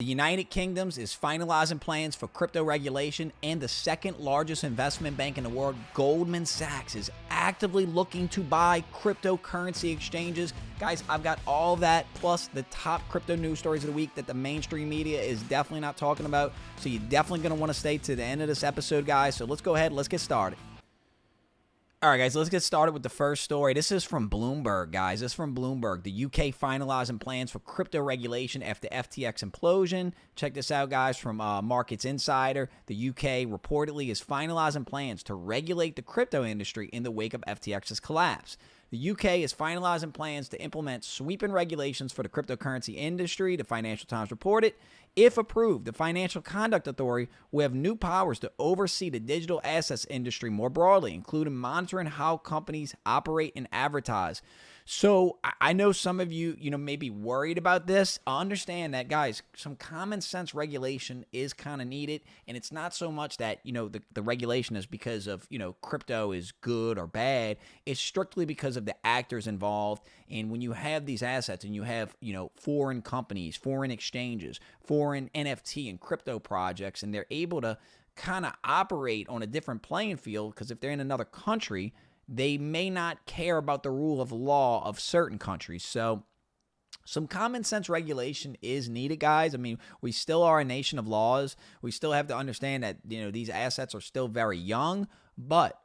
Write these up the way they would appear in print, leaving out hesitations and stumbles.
The United Kingdom is finalizing plans for crypto regulation, and the second largest investment bank in the world, Goldman Sachs, is actively looking to buy cryptocurrency exchanges. Guys, I've got all that plus the top crypto news stories of the week that the mainstream media is definitely not talking about. So you're definitely going to want to stay to the end of this episode, guys. So let's go ahead. Let's get started. All right, guys, let's get started with the first story. This is from Bloomberg, guys. This is from Bloomberg. The UK finalizing plans for crypto regulation after FTX implosion. Check this out, guys, from Markets Insider. The UK reportedly is finalizing plans to regulate the crypto industry in the wake of FTX's collapse. The UK is finalizing plans to implement sweeping regulations for the cryptocurrency industry, the Financial Times reported. If approved, the Financial Conduct Authority will have new powers to oversee the digital assets industry more broadly, including monitoring how companies operate and advertise. So I know some of you, may be worried about this. I understand that, guys, some common sense regulation is kind of needed. And it's not so much that, the regulation is because of, crypto is good or bad. It's strictly because of the actors involved. And when you have these assets and you have, foreign companies, foreign exchanges, foreign NFT and crypto projects, and they're able to kind of operate on a different playing field, because if they're in another country, they may not care about the rule of law of certain countries. So some common sense regulation is needed, guys. I mean, we still are a nation of laws. We still have to understand that, these assets are still very young, but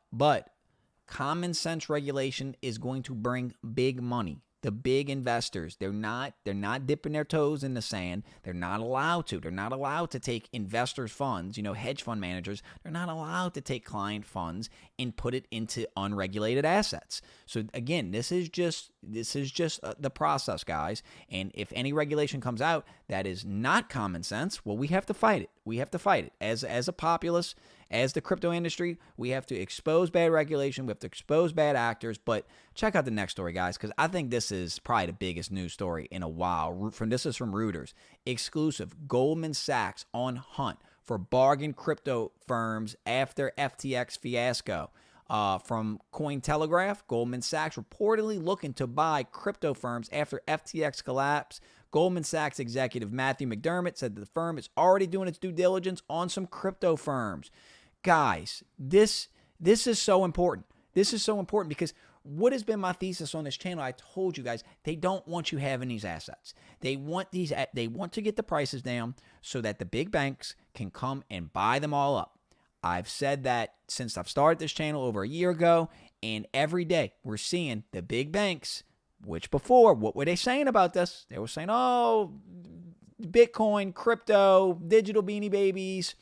common sense regulation is going to bring big money. The big investors, they're not dipping their toes in the sand. They're not allowed to. They're not allowed to take investors' funds, hedge fund managers. They're not allowed to take client funds and put it into unregulated assets. So again, this is just the process, guys. And if any regulation comes out that is not common sense, well, we have to fight it. We have to fight it as a populace. As the crypto industry, we have to expose bad regulation. We have to expose bad actors. But check out the next story, guys, because I think this is probably the biggest news story in a while. This is from Reuters. Exclusive: Goldman Sachs on hunt for bargain crypto firms after FTX fiasco. From Cointelegraph, Goldman Sachs reportedly looking to buy crypto firms after FTX collapse. Goldman Sachs executive Matthew McDermott said that the firm is already doing its due diligence on some crypto firms. Guys, this is so important. This is so important because what has been my thesis on this channel? I told you guys, they don't want you having these assets. They want to get the prices down so that the big banks can come and buy them all up. I've said that since I've started this channel over a year ago, and every day we're seeing the big banks, which before, what were they saying about this? They were saying, oh, Bitcoin, crypto, digital beanie babies,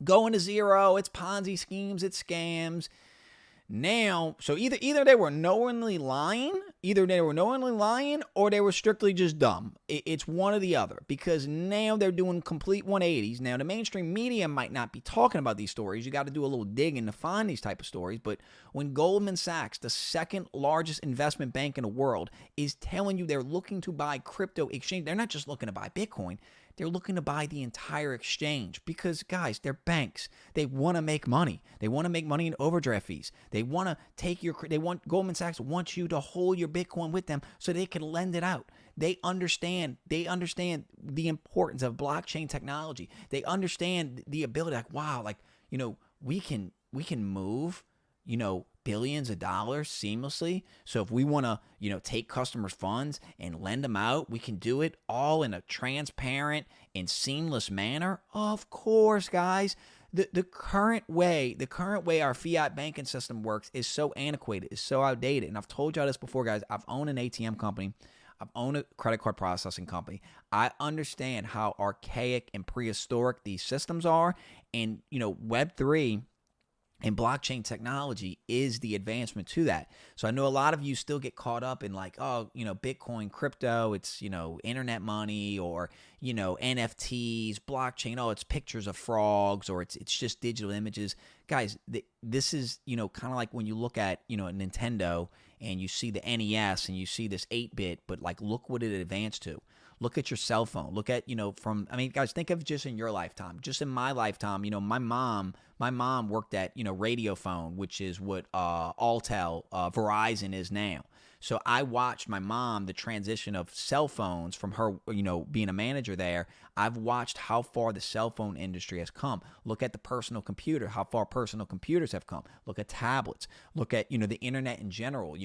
going to zero, it's Ponzi schemes, it's scams. Now, so either they were knowingly lying, or they were strictly just dumb. It's one or the other, because now they're doing complete 180s. Now, the mainstream media might not be talking about these stories. You got to do a little digging to find these type of stories. But when Goldman Sachs, the second largest investment bank in the world, is telling you they're looking to buy crypto exchange, they're not just looking to buy Bitcoin. They're looking to buy the entire exchange because, guys, they're banks. They want to make money. They want to make money in overdraft fees. They want to Goldman Sachs wants you to hold your Bitcoin with them so they can lend it out. They understand the importance of blockchain technology. They understand the ability, we can move, billions of dollars seamlessly. So if we want to, take customers' funds and lend them out, we can do it all in a transparent and seamless manner. Of course, guys. The current way our fiat banking system works is so antiquated, is so outdated. And I've told y'all this before, guys. I've owned an ATM company. I've owned a credit card processing company. I understand how archaic and prehistoric these systems are. And, Web3 and blockchain technology is the advancement to that. So I know a lot of you still get caught up in Bitcoin, crypto, it's, internet money, or, NFTs, blockchain, it's pictures of frogs, or it's just digital images. Guys, this is, kind of like when you look at, a Nintendo and you see the NES and you see this 8-bit, but look what it advanced to. Look at your cell phone. Look at, guys, think of just in your lifetime. Just in my lifetime, my mom worked at, Radiophone, which is what Altel, Verizon is now. So I watched my mom, the transition of cell phones from her, being a manager there. I've watched how far the cell phone industry has come. Look at the personal computer, how far personal computers have come. Look at tablets. Look at, the internet in general.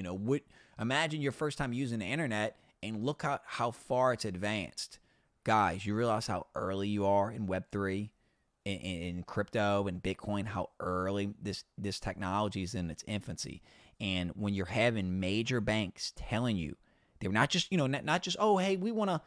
Imagine your first time using the internet and look at how far it's advanced. Guys, you realize how early you are in Web3, in crypto and Bitcoin, how early this technology is in its infancy. And when you're having major banks telling you, they're not just, not just, oh, hey, we want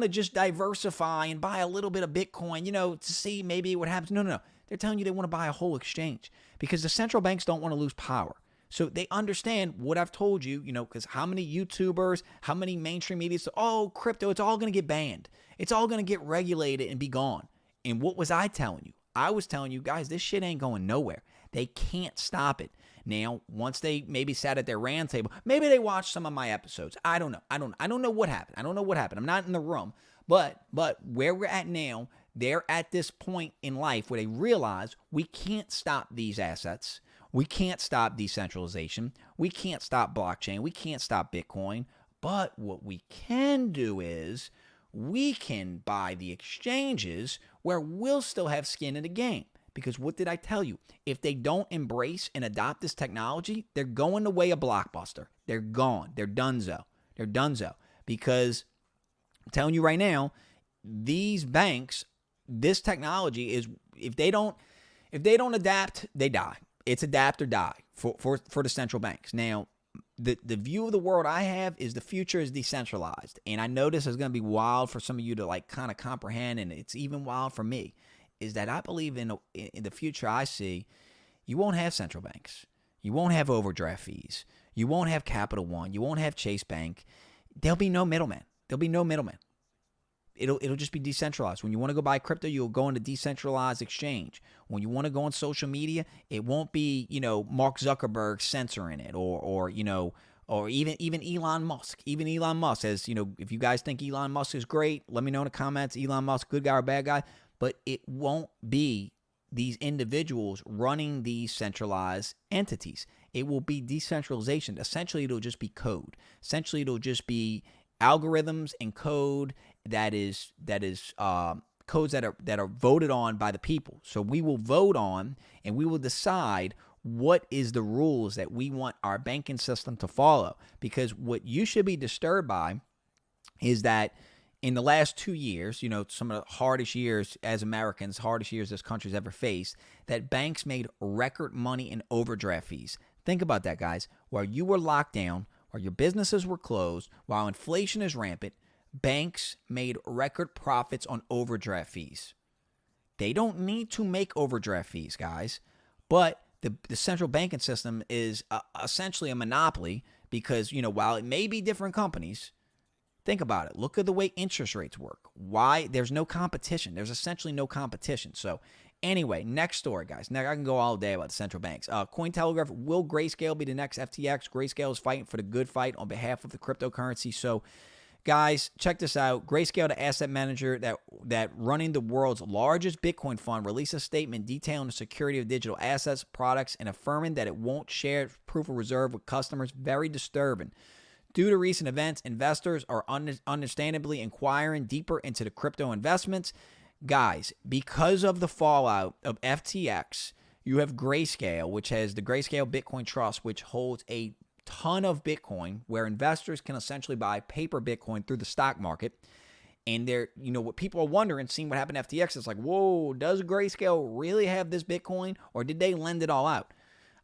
to just diversify and buy a little bit of Bitcoin, to see maybe what happens. No. They're telling you they want to buy a whole exchange because the central banks don't want to lose power. So they understand what I've told you, because how many YouTubers, how many mainstream media say, oh, crypto, it's all going to get banned. It's all going to get regulated and be gone. And what was I telling you? I was telling you, guys, this shit ain't going nowhere. They can't stop it. Now, once they maybe sat at their round table, maybe they watched some of my episodes. I don't know. I don't know what happened. I'm not in the room. But where we're at now, they're at this point in life where they realize we can't stop these assets. We can't stop decentralization. We can't stop blockchain. We can't stop Bitcoin. But what we can do is we can buy the exchanges where we'll still have skin in the game. Because what did I tell you? If they don't embrace and adopt this technology, they're going the way of Blockbuster. They're gone. They're donezo. Because I'm telling you right now, these banks, this technology is, if they don't adapt, they die. It's adapt or die for the central banks. Now, the view of the world I have is the future is decentralized. And I know this is going to be wild for some of you to kind of comprehend, and it's even wild for me, is that I believe in the future I see, you won't have central banks. You won't have overdraft fees. You won't have Capital One. You won't have Chase Bank. There'll be no middleman. It'll just be decentralized. When you want to go buy crypto, you'll go on a decentralized exchange. When you want to go on social media, it won't be, Mark Zuckerberg censoring it or even Elon Musk. Even Elon Musk says, if you guys think Elon Musk is great, let me know in the comments. Elon Musk, good guy or bad guy. But it won't be these individuals running these centralized entities. It will be decentralization. Essentially, it'll just be code. Essentially, it'll just be algorithms and code that is codes that are voted on by the people. So we will vote on and we will decide what is the rules that we want our banking system to follow. Because what you should be disturbed by is that in the last 2 years, some of the hardest years as Americans, hardest years this country's ever faced, that banks made record money in overdraft fees. Think about that, guys. While you were locked down, while your businesses were closed, while inflation is rampant, banks made record profits on overdraft fees. They don't need to make overdraft fees, guys, but the central banking system is essentially a monopoly because, while it may be different companies, think about it. Look at the way interest rates work. Why? There's no competition. There's essentially no competition. So anyway, next story, guys. Now I can go all day about the central banks. Cointelegraph, will Grayscale be the next FTX? Grayscale is fighting for the good fight on behalf of the cryptocurrency. So guys, check this out. Grayscale, the asset manager that running the world's largest Bitcoin fund, released a statement detailing the security of digital assets, products, and affirming that it won't share proof of reserve with customers. Very disturbing. Due to recent events, investors are understandably inquiring deeper into the crypto investments. Guys, because of the fallout of FTX, you have Grayscale, which has the Grayscale Bitcoin Trust, which holds a ton of Bitcoin, where investors can essentially buy paper Bitcoin through the stock market. And they're, what people are wondering, seeing what happened to FTX, it's like, whoa, does Grayscale really have this Bitcoin, or did they lend it all out?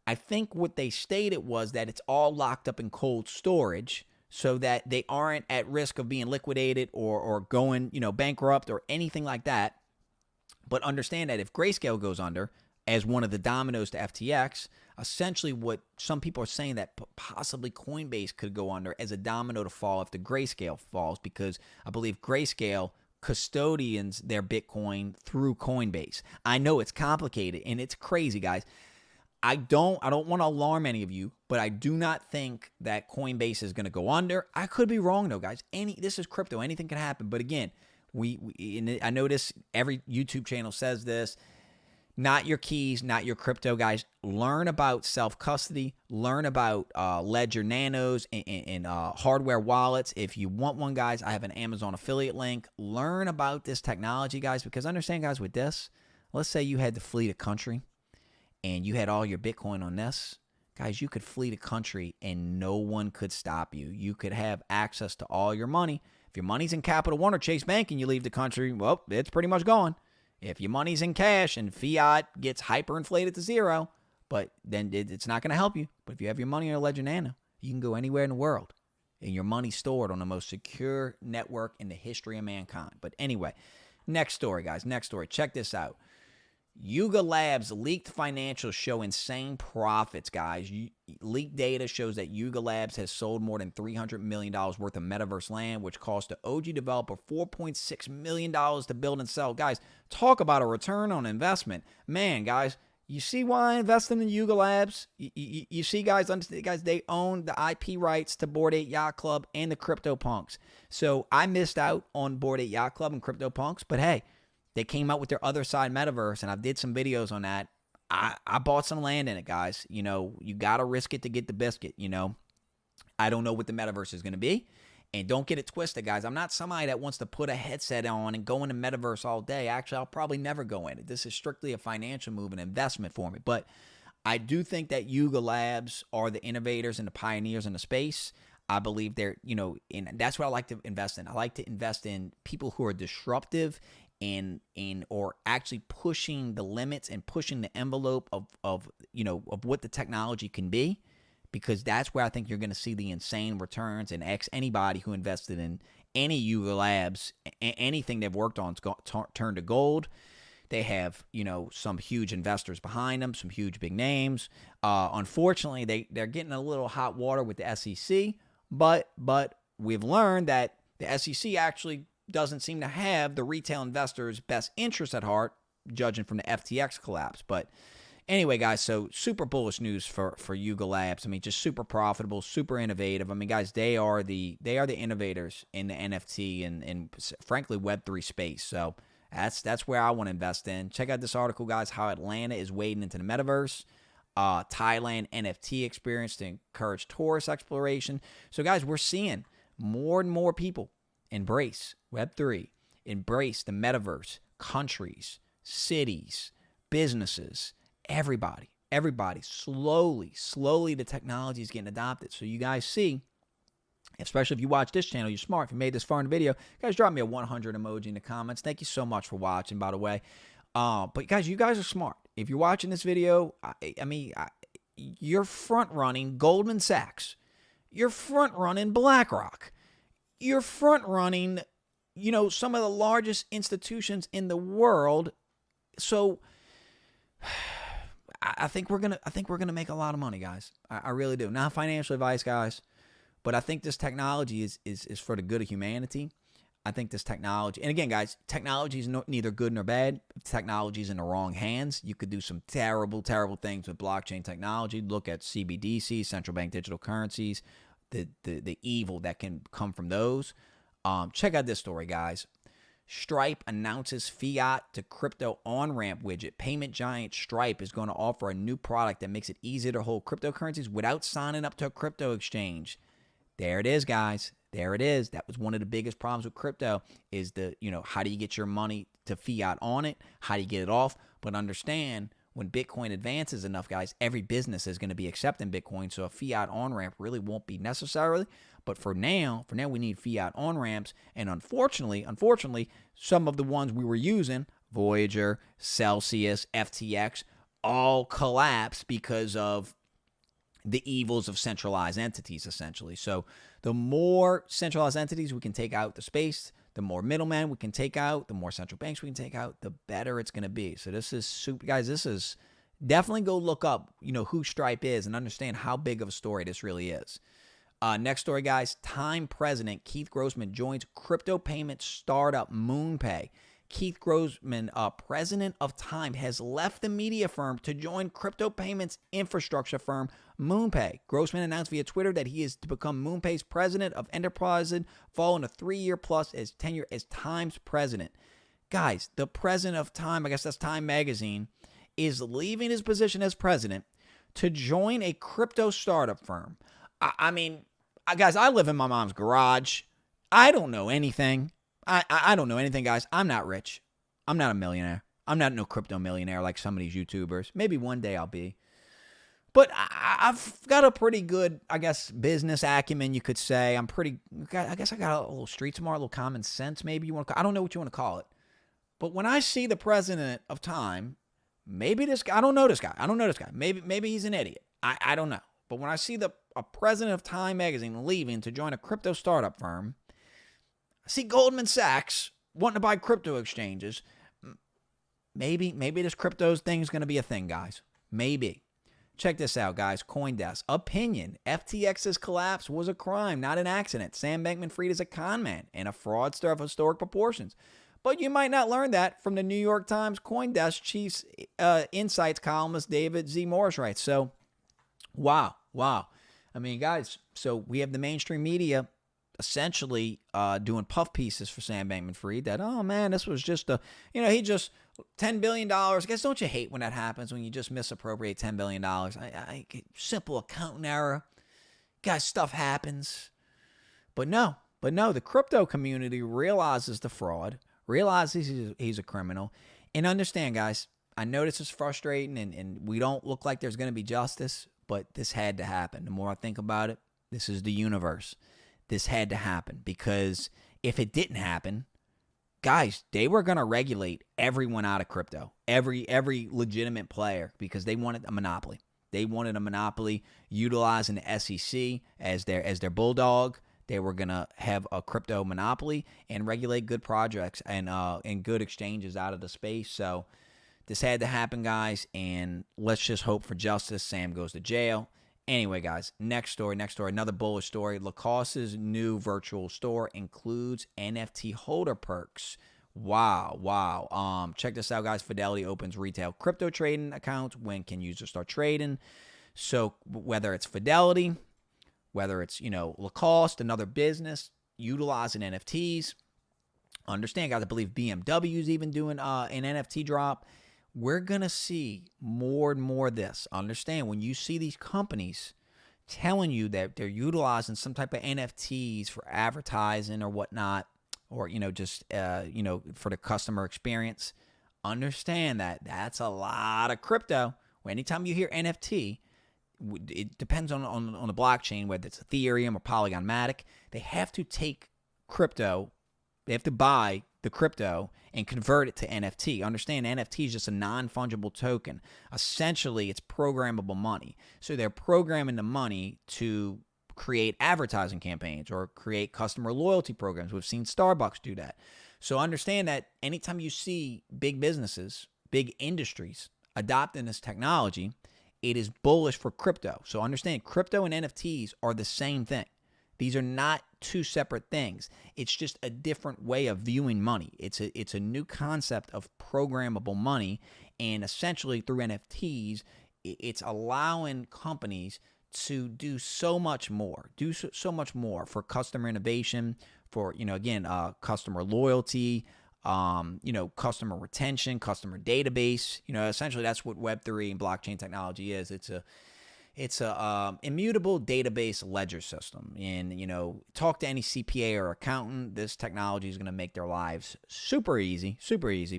I think what they stated was that it's all locked up in cold storage so that they aren't at risk of being liquidated or going, bankrupt or anything like that. But understand that if Grayscale goes under as one of the dominoes to FTX, essentially what some people are saying that possibly Coinbase could go under as a domino to fall if the Grayscale falls, because I believe Grayscale custodians their Bitcoin through Coinbase. I know it's complicated and it's crazy, guys. I don't want to alarm any of you, but I do not think that Coinbase is going to go under. I could be wrong though, guys. This is crypto. Anything can happen. But again, I notice every YouTube channel says this. Not your keys, not your crypto, guys. Learn about self-custody. Learn about Ledger Nanos and hardware wallets. If you want one, guys, I have an Amazon affiliate link. Learn about this technology, guys, because understand, guys, with this, let's say you had to flee the country and you had all your Bitcoin on this. Guys, you could flee the country and no one could stop you. You could have access to all your money. If your money's in Capital One or Chase Bank and you leave the country, well, it's pretty much gone. If your money's in cash and fiat gets hyperinflated to zero, but then it's not going to help you. But if you have your money in a Ledger Nano, you can go anywhere in the world and your money's stored on the most secure network in the history of mankind. But anyway, next story, guys. Next story. Check this out. Yuga Labs leaked financials show insane profits, guys. Leaked data shows that Yuga Labs has sold more than $300 million worth of metaverse land, which cost the OG developer $4.6 million to build and sell. Guys, talk about a return on investment. Man, guys, you see why I invested in Yuga Labs? You see, guys, they own the IP rights to Bored Ape Yacht Club and the CryptoPunks. So I missed out on Bored Ape Yacht Club and CryptoPunks, but hey, they came out with their other side metaverse, and I did some videos on that. I bought some land in it, guys. You know, you got to risk it to get the biscuit, you know. I don't know what the metaverse is going to be. And don't get it twisted, guys. I'm not somebody that wants to put a headset on and go into metaverse all day. Actually, I'll probably never go in it. This is strictly a financial move, an investment for me. But I do think that Yuga Labs are the innovators and the pioneers in the space. I believe they're, you know, and that's what I like to invest in. I like to invest in people who are disruptive or actually pushing the limits and pushing the envelope of what the technology can be, because that's where I think you're going to see the insane returns. And anybody who invested in any Yuga Labs, anything they've worked on, turned to gold. They have, you know, some huge investors behind them, some huge big names. Unfortunately, they're getting a little hot water with the SEC, but we've learned that the SEC actually doesn't seem to have the retail investors' best interest at heart, judging from the FTX collapse. But anyway, guys, so super bullish news for Yuga Labs. I mean, just super profitable, super innovative. I mean, guys, they are the innovators in the NFT and frankly Web3 space. So that's where I want to invest in. Check out this article, guys, how Atlanta is wading into the metaverse. Thailand NFT experience to encourage tourist exploration. So, guys, we're seeing more and more people embrace Web3, embrace the metaverse, countries, cities, businesses, everybody, slowly the technology is getting adopted. So you guys see, especially if you watch this channel, you're smart. If you made this far in the video, guys, drop me a 100 emoji in the comments. Thank you so much for watching, by the way. But guys, you guys are smart. If you're watching this video, you're front running Goldman Sachs. You're front running BlackRock. You're front running, you know, some of the largest institutions in the world. So I think we're gonna make a lot of money, guys. I really do. Not financial advice, guys, but I think this technology is for the good of humanity. I think this technology, and again, guys, technology is neither good nor bad. If technology is in the wrong hands, you could do some terrible, terrible things with blockchain technology. Look at CBDC, central bank digital currencies, the evil that can come from those. Check out this story, guys. Stripe announces fiat to crypto on-ramp widget. Payment giant Stripe is going to offer a new product that makes it easier to hold cryptocurrencies without signing up to a crypto exchange. There it is, guys. There it is. That was one of the biggest problems with crypto is how do you get your money to fiat on it? How do you get it off? But understand, when Bitcoin advances enough, guys, every business is going to be accepting Bitcoin. So a fiat on-ramp really won't be necessary. But for now, we need fiat on-ramps. And unfortunately, some of the ones we were using, Voyager, Celsius, FTX, all collapsed because of the evils of centralized entities, essentially. So the more centralized entities we can take out the space, the more middlemen we can take out, the more central banks we can take out, the better it's going to be. So this is super, guys. This is definitely go look up, who Stripe is and understand how big of a story this really is. Next story, guys. Time president Keith Grossman joins crypto payment startup Moonpay. Keith Grossman, president of Time, has left the media firm to join crypto payments infrastructure firm Moonpay. Grossman announced via Twitter that he is to become Moonpay's president of enterprise following a 3-year plus tenure as Time's president. Guys, the president of Time, I guess that's Time Magazine, is leaving his position as president to join a crypto startup firm. I mean, guys, I live in my mom's garage. I don't know anything. I don't know anything, guys. I'm not rich. I'm not a millionaire. I'm not no crypto millionaire like some of these YouTubers. Maybe one day I'll be. But I've got a pretty good, I guess, business acumen, you could say. I guess I got a little street smart, a little common sense, maybe you want to. I don't know what you want to call it. But when I see the president of Time, maybe this guy, I don't know this guy. Maybe he's an idiot. I don't know. But when I see a president of Time magazine leaving to join a crypto startup firm, I see Goldman Sachs wanting to buy crypto exchanges. Maybe this crypto thing is going to be a thing, guys. Maybe. Check this out, guys. CoinDesk. Opinion. FTX's collapse was a crime, not an accident. Sam Bankman-Fried is a con man and a fraudster of historic proportions. But you might not learn that from the New York Times CoinDesk Chiefs Insights columnist David Z. Morris writes. So, wow. I mean, guys, so we have the mainstream media essentially doing puff pieces for Sam Bankman-Fried that, oh man, this was just he just $10 billion. I guess, don't you hate when that happens, when you just misappropriate $10 billion? Simple accounting error. Guys, stuff happens. But no, the crypto community realizes the fraud, realizes he's a criminal. And understand, guys, I know this is frustrating and we don't look like there's going to be justice, but this had to happen. The more I think about it, this is the universe. This had to happen, because if it didn't happen, guys, they were going to regulate everyone out of crypto, every legitimate player, because they wanted a monopoly. They wanted a monopoly utilizing the SEC as their bulldog. They were going to have a crypto monopoly and regulate good projects and good exchanges out of the space. So this had to happen, guys, and let's just hope for justice. Sam goes to jail. Anyway, guys, next story, another bullish story. Lacoste's new virtual store includes NFT holder perks. Wow. Check this out, guys. Fidelity opens retail crypto trading accounts. When can users start trading? So whether it's Fidelity, whether it's, Lacoste, another business utilizing NFTs. Understand, guys, I believe BMW is even doing an NFT drop. We're going to see more and more of this. Understand, when you see these companies telling you that they're utilizing some type of NFTs for advertising or whatnot, or, just, for the customer experience, understand that that's a lot of crypto. Anytime you hear NFT, it depends on the blockchain, whether it's Ethereum or Polygon Matic. They have to take crypto. They have to buy the crypto and convert it to NFT. Understand, NFT is just a non-fungible token. Essentially, it's programmable money. So they're programming the money to create advertising campaigns or create customer loyalty programs. We've seen Starbucks do that. So understand that anytime you see big businesses, big industries adopting this technology, it is bullish for crypto. So understand, crypto and NFTs are the same thing. These are not two separate things. It's just a different way of viewing money. It's a new concept of programmable money, and essentially through NFTs, it's allowing companies to do so much more, for customer innovation, for, customer loyalty, customer retention, customer database. Essentially that's what Web3 and blockchain technology is. It's a immutable database ledger system. And, talk to any CPA or accountant. This technology is going to make their lives super easy.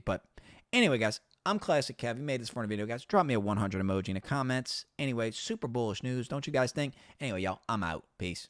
But anyway, guys, I'm Classic Kev. You made this for a video, guys. Drop me a 100 emoji in the comments. Anyway, super bullish news, don't you guys think? Anyway, y'all, I'm out. Peace.